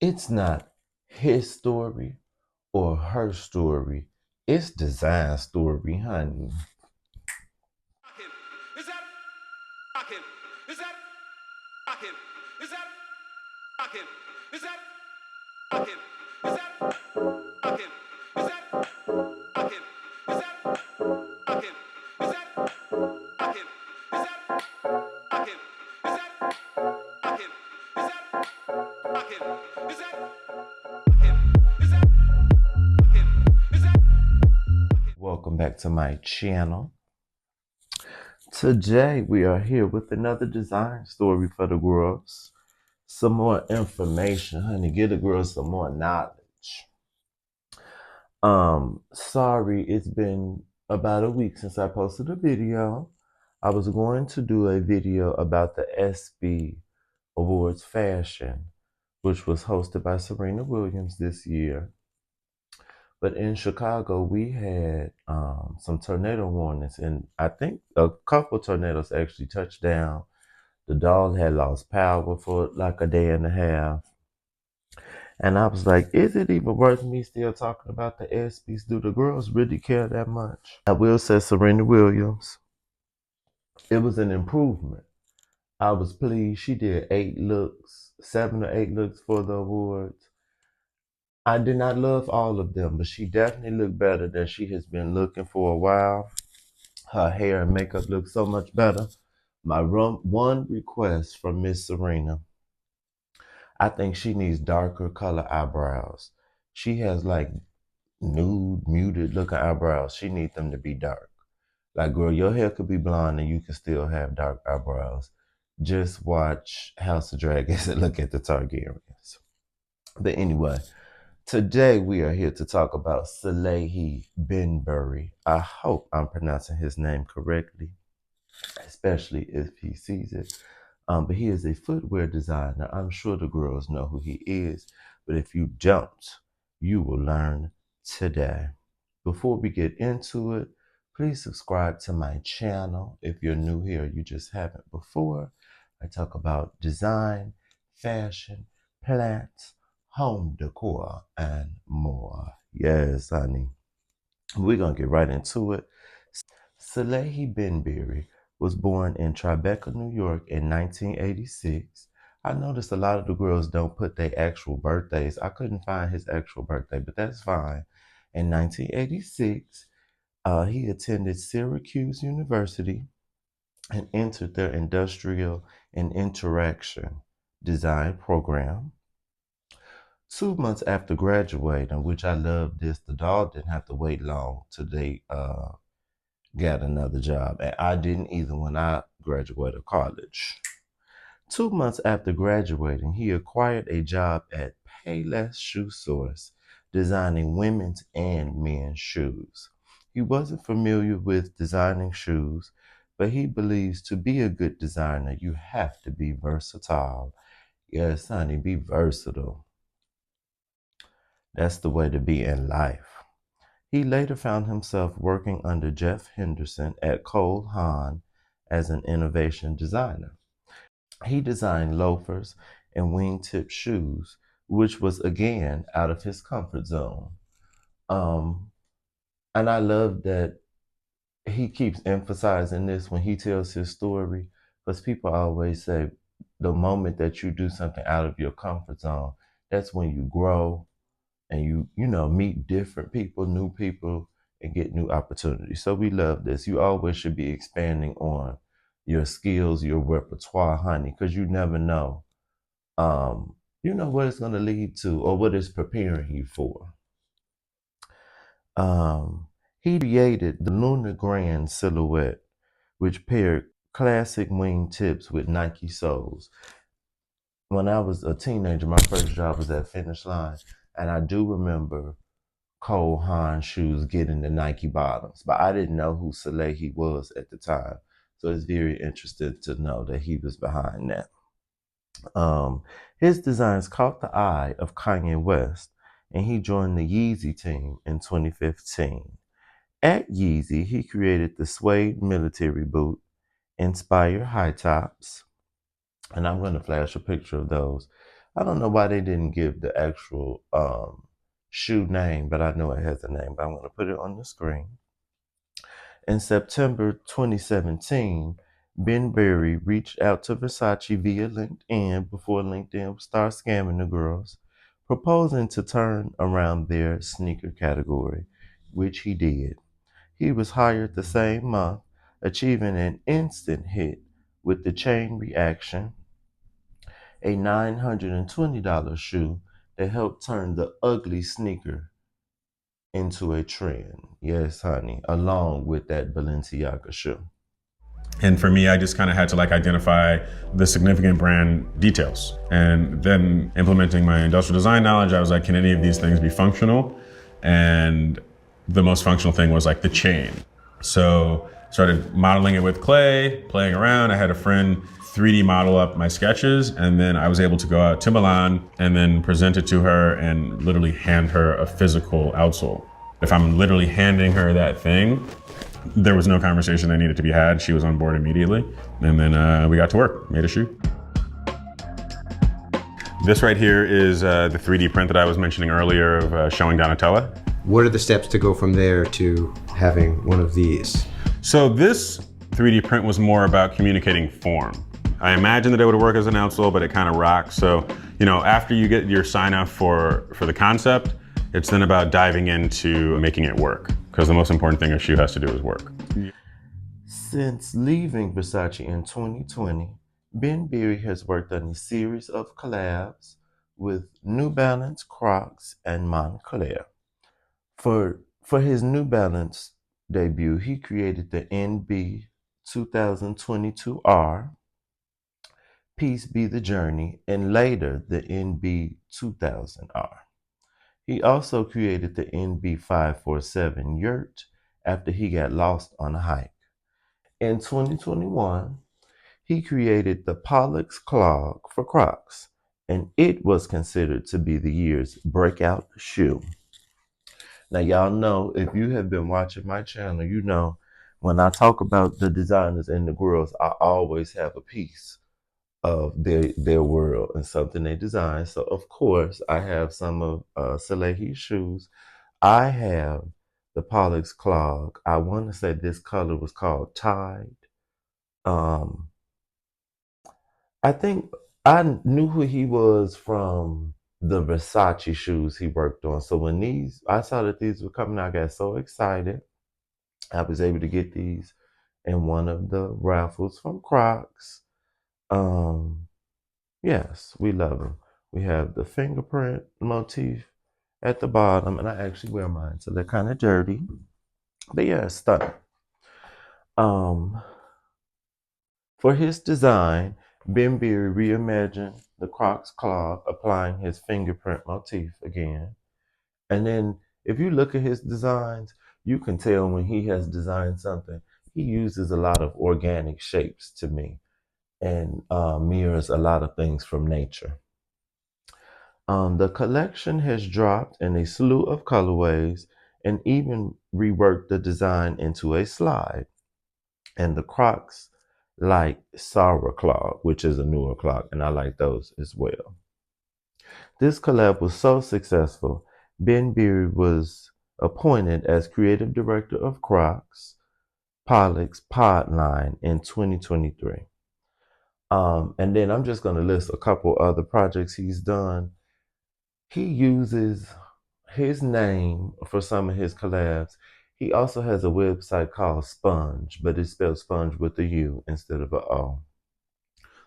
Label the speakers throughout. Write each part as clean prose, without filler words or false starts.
Speaker 1: It's not his story or her story. It's design story, honey.
Speaker 2: Is that rocking? Is that rocking? Is that rocking? Is that rocking? Is that rocking? Is that rocking? Is that rocking? Is that rocking? Is that rocking? Is that rocking? Is that rocking? Is that rocking? Is that rocking? Is that
Speaker 1: Welcome back to my channel. Today we are here with another design story for the girls. Some more information, honey. Give the girls some more knowledge. Sorry, it's been about a week since I posted a video. I was going to do a video about the SB Awards Fashion, which was hosted by Serena Williams this year. But in Chicago, we had some tornado warnings, and I think a couple tornadoes actually touched down. The dog had lost power for like a day and a half. And I was like, is it even worth me still talking about the ESPYs? Do the girls really care that much? I will say Serena Williams, it was an improvement. I was pleased. She did 8 looks, 7 or 8 looks for the awards. I did not love all of them, but she definitely looked better than she has been looking for a while. Her hair and makeup look so much better. My one request from Miss Serena, I think she needs darker color eyebrows. She has like nude, muted looking eyebrows. She needs them to be dark. Like, girl, your hair could be blonde and you can still have dark eyebrows. Just watch House of Dragons and look at the Targaryens. But anyway, today we are here to talk about Salehe Bembury. I hope I'm pronouncing his name correctly, especially if he sees it. But he is a footwear designer. I'm sure the girls know who he is, but if you don't, you will learn today. Before we get into it, please subscribe to my channel. If you're new here, you just haven't before. I talk about design, fashion, plants, home decor, and more. Yes, honey. We're going to get right into it. Salehe Bembury was born in Tribeca, New York in 1986. I noticed a lot of the girls don't put their actual birthdays. I couldn't find his actual birthday, but that's fine. In 1986, he attended Syracuse University and entered their industrial and interaction design program. 2 months after graduating, which I love this, the dog didn't have to wait long till they got another job. And I didn't either when I graduated college. 2 months after graduating, he acquired a job at Payless Shoe Source, designing women's and men's shoes. He wasn't familiar with designing shoes, but he believes to be a good designer, you have to be versatile. Yes, honey, be versatile. That's the way to be in life. He later found himself working under Jeff Henderson at Cole Haan as an innovation designer. He designed loafers and wingtip shoes, which was again out of his comfort zone. Um, and I love that he keeps emphasizing this when he tells his story, because people always say the moment that you do something out of your comfort zone, that's when you grow and you meet different people, new people, and get new opportunities. So we love this. You always should be expanding on your skills, your repertoire, honey, because you never know what it's going to lead to or what it's preparing you for. He created the Lunar Grand silhouette, which paired classic wing tips with Nike soles. When I was a teenager, my first job was at Finish Line, and I do remember Cole Haan shoes getting the Nike bottoms, but I didn't know who Salehe was at the time. So it's very interesting to know that he was behind that. His designs caught the eye of Kanye West, and he joined the Yeezy team in 2015. At Yeezy, he created the suede military boot, inspired high tops, and I'm going to flash a picture of those. I don't know why they didn't give the actual shoe name, but I know it has a name, but I'm going to put it on the screen. In September 2017, Bembury reached out to Versace via LinkedIn before LinkedIn started scamming the girls, proposing to turn around their sneaker category, which he did. He was hired the same month, achieving an instant hit with the Chain Reaction, a $920 shoe that helped turn the ugly sneaker into a trend. Yes, honey, along with that Balenciaga shoe.
Speaker 3: And for me, I just kind of had to like identify the significant brand details. And then implementing my industrial design knowledge, I was like, can any of these things be functional? And the most functional thing was like the chain. So started modeling it with clay, playing around. I had a friend 3D model up my sketches, and then I was able to go out to Milan and then present it to her and literally hand her a physical outsole. If I'm literally handing her that thing, there was no conversation that needed to be had. She was on board immediately. And then we got to work, made a shoe. This right here is the 3D print that I was mentioning earlier of showing Donatella.
Speaker 4: What are the steps to go from there to having one of these?
Speaker 3: So this 3D print was more about communicating form. I imagined that it would work as an outsole, but it kind of rocks. So, you know, after you get your sign off for the concept, it's then about diving into making it work. Because the most important thing a shoe has to do is work.
Speaker 1: Since leaving Versace in 2020, Bembury has worked on a series of collabs with New Balance, Crocs, and Moncler. For his New Balance debut, he created the NB 2022R, Peace Be the Journey, and later the NB 2000R. He also created the NB 547 Yurt after he got lost on a hike. In 2021, he created the Pollex clog for Crocs, and it was considered to be the year's breakout shoe. Now, y'all know, if you have been watching my channel, you know when I talk about the designers and the girls, I always have a piece of their world and something they design. So, of course, I have some of Salehe's shoes. I have the Pollex clog. I want to say this color was called Tide. Um, I think I knew who he was from the Versace shoes he worked on. So when I saw that these were coming, I got so excited. I was able to get these in one of the raffles from Crocs. Um, yes, we love them. We have the fingerprint motif at the bottom, and I actually wear mine, so they're kind of dirty. But yeah, stunning. Um, For his design, Bembury reimagined the Crocs clog, applying his fingerprint motif again. And then, if you look at his designs, you can tell when he has designed something, he uses a lot of organic shapes to me and mirrors a lot of things from nature. The collection has dropped in a slew of colorways and even reworked the design into a slide. And the Crocs like Sarah Clog, which is a newer clog, and I like those as well. This collab was so successful, Bembury was appointed as creative director of Crocs Pollex Pod line in 2023. And then I'm just going to list a couple other projects he's done. He uses his name for some of his collabs. He also has a website called Sponge, but it's spelled Sponge with a U instead of a O.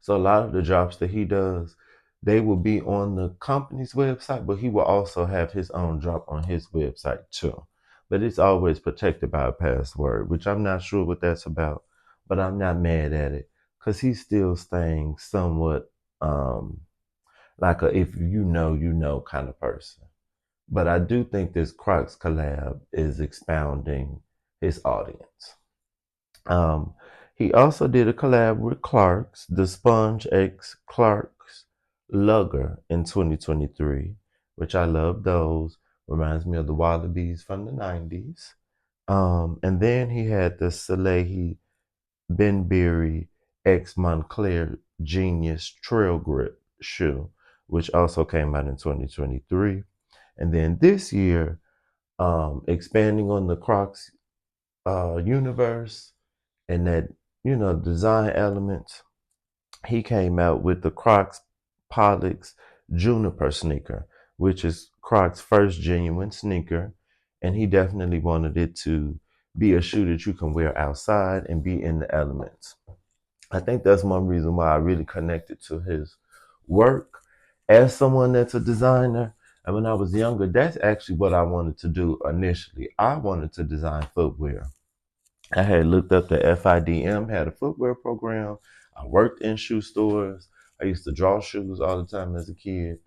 Speaker 1: So a lot of the drops that he does, they will be on the company's website, but he will also have his own drop on his website too. But it's always protected by a password, which I'm not sure what that's about, but I'm not mad at it because he's still staying somewhat like a if you know kind of person. But I do think this Crocs collab is expounding his audience. Um, he also did a collab with Clarks, the Sponge X Clarks Lugger in 2023, which I love those. Reminds me of the Wallabies from the 90s. And then he had the Salehe Bembury X Moncler Genius Trail Grip shoe, which also came out in 2023. And then this year, expanding on the Crocs universe and that, design elements, he came out with the Crocs Pollex Juniper sneaker, which is Crocs' first genuine sneaker. And he definitely wanted it to be a shoe that you can wear outside and be in the elements. I think that's one reason why I really connected to his work as someone that's a designer. And when I was younger, that's actually what I wanted to do initially. I wanted to design footwear. I had looked up the FIDM, had a footwear program. I worked in shoe stores. I used to draw shoes all the time as a kid.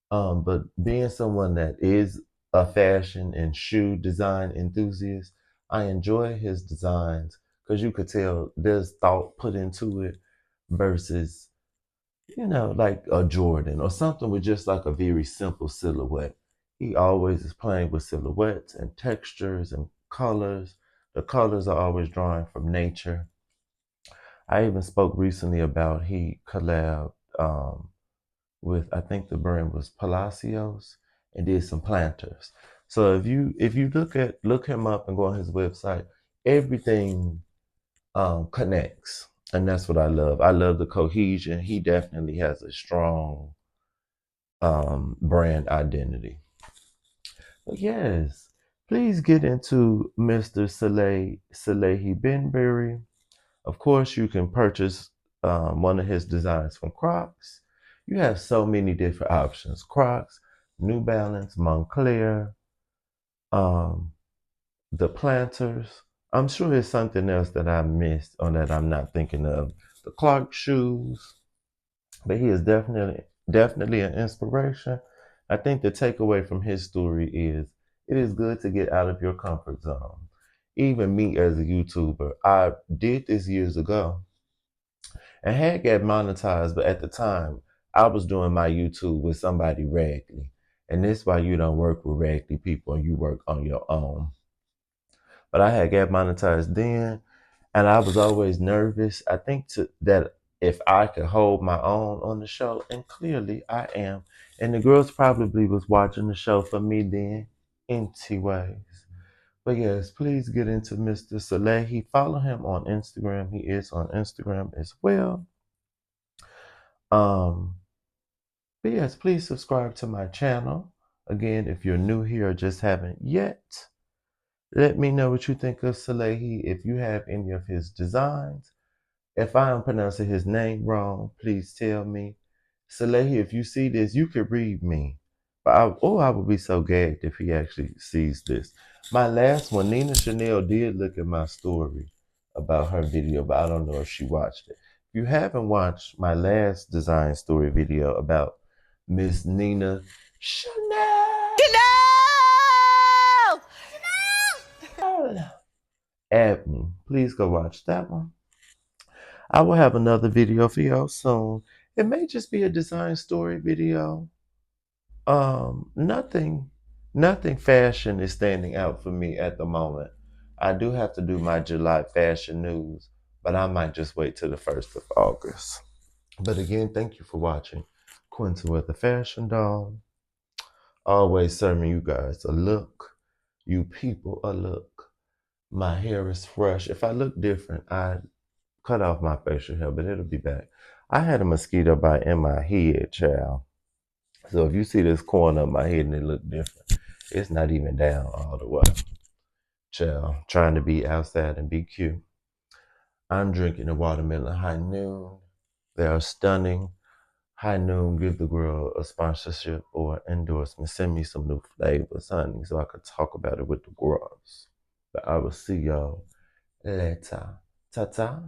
Speaker 1: But being someone that is a fashion and shoe design enthusiast, I enjoy his designs because you could tell there's thought put into it versus, like a Jordan or something with just like a very simple silhouette. He always is playing with silhouettes and textures and colors. The colors are always drawing from nature. I even spoke recently about he collabed with, I think the brand was Palacios, and did some planters. So if you look him up and go on his website, everything connects, and that's what I love. I love the cohesion. He definitely has a strong brand identity. But yes, please get into Mr. Salehe Bembury. Of course, you can purchase one of his designs from Crocs. You have so many different options: Crocs, New Balance, Moncler, um, the planters. I'm sure there's something else that I missed or that I'm not thinking of. The Clark shoes, but he is definitely an inspiration. I think the takeaway from his story is it is good to get out of your comfort zone. Even me as a YouTuber, I did this years ago and had got monetized, but at the time I was doing my YouTube with somebody raggedy. And this is why you don't work with raggedy people and you work on your own. But I had got monetized then, and I was always nervous. I think that if I could hold my own on the show, and clearly I am. And the girls probably was watching the show for me then, anyways. But yes, please get into Mr. Salehe. Follow him on Instagram. He is on Instagram as well. Um, but yes, please subscribe to my channel. Again, if you're new here or just haven't yet, let me know what you think of Salehe. If you have any of his designs, if I am pronouncing his name wrong, please tell me. Salehe, if you see this, you could read me. But I would be so gagged if he actually sees this. My last one, Nina Chanel did look at my story about her video, but I don't know if she watched it. If you haven't watched my last design story video about Miss Nina Chanel, at me, please go watch that one. I will have another video for y'all soon. It may just be a design story video. Nothing fashion is standing out for me at the moment. I do have to do my July fashion news, but I might just wait till the 1st of August. But again, thank you for watching. Quentin with the Fashion Doll. Always serving you guys a look. You people a look. My hair is fresh. If I look different, I cut off my facial hair, but it'll be back. I had a mosquito bite in my head, child. So if you see this corner of my head and it look different, it's not even down all the way. Child, trying to be outside and be cute. I'm drinking the watermelon high noon. They are stunning. High noon, give the girl a sponsorship or endorsement. Send me some new flavors, honey, so I could talk about it with the girls. But I will see y'all later. Ta-ta.